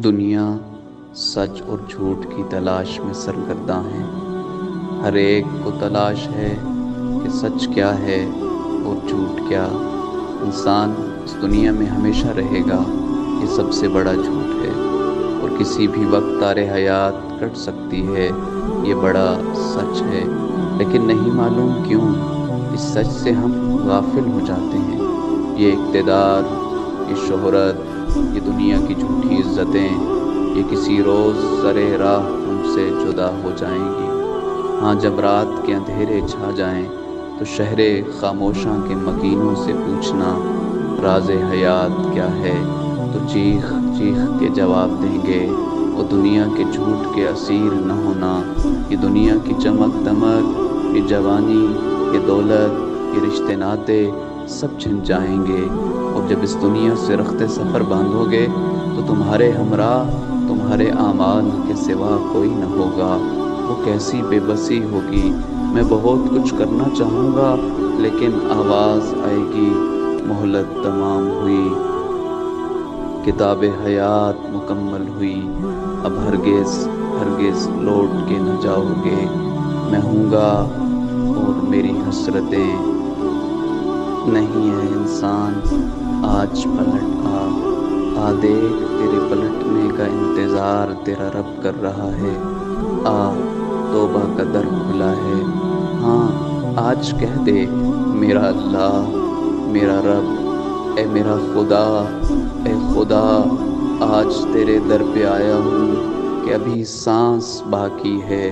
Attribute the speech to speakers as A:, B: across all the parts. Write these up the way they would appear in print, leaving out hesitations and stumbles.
A: دنیا سچ اور جھوٹ کی تلاش میں سرگرداں ہے۔ ہر ایک کو تلاش ہے کہ سچ کیا ہے اور جھوٹ کیا۔ انسان اس دنیا میں ہمیشہ رہے گا، یہ سب سے بڑا جھوٹ ہے، اور کسی بھی وقت تار حیات کٹ سکتی ہے، یہ بڑا سچ ہے۔ لیکن نہیں معلوم کیوں اس سچ سے ہم غافل ہو جاتے ہیں۔ یہ اقتدار، یہ شہرت، یہ دنیا کی جھوٹی عزتیں، یہ کسی روز سرے راہ ہم سے جدا ہو جائیں گی۔ ہاں، جب رات کے اندھیرے چھا جائیں تو شہر خاموشاں کے مکینوں سے پوچھنا راز حیات کیا ہے، تو چیخ چیخ کے جواب دیں گے وہ دنیا کے جھوٹ کے اسیر نہ ہونا۔ یہ دنیا کی چمک دمک، یہ جوانی، یہ دولت، یہ رشتے ناتے سب چھن جائیں گے، اور جب اس دنیا سے رخت سفر باندھو گے تو تمہارے ہمراہ تمہارے اعمال کے سوا کوئی نہ ہوگا۔ وہ کیسی بے بسی ہوگی، میں بہت کچھ کرنا چاہوں گا لیکن آواز آئے گی مہلت تمام ہوئی، کتاب حیات مکمل ہوئی، اب ہرگز ہرگز لوٹ کے نہ جاؤ گے۔ میں ہوں گا اور میری حسرتیں نہیں ہے انسان، آج پلٹ آ دیکھ تیرے پلٹنے کا انتظار تیرا رب کر رہا ہے۔ آ، توبہ کا در کھلا ہے، ہاں آج کہہ دے میرا اللہ، میرا رب، اے میرا خدا، اے خدا، آج تیرے در پہ آیا ہوں کہ ابھی سانس باقی ہے۔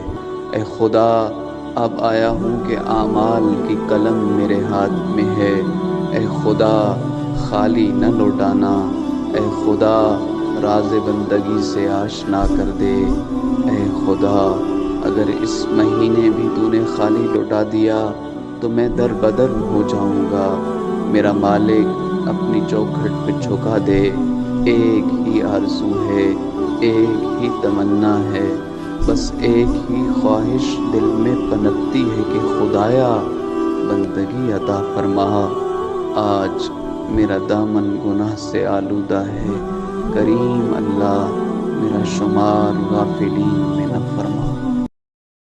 A: اے خدا، اب آیا ہوں کہ اعمال کی قلم میرے ہاتھ میں ہے۔ اے خدا، خالی نہ لوٹانا، اے خدا، راز بندگی سے آشنا کر دے۔ اے خدا، اگر اس مہینے بھی تو نے خالی لوٹا دیا تو میں در بدر ہو جاؤں گا۔ میرا مالک اپنی چوکھٹ پہ جھکا دے، ایک ہی آرزو ہے، ایک ہی تمنا ہے، بس ایک ہی خواہش دل میں پنپتی ہے کہ خدایا بندگی عطا فرما۔ آج میرا دامن گناہ سے آلودہ ہے، کریم اللہ میرا شمار غافلین میں نہ فرما۔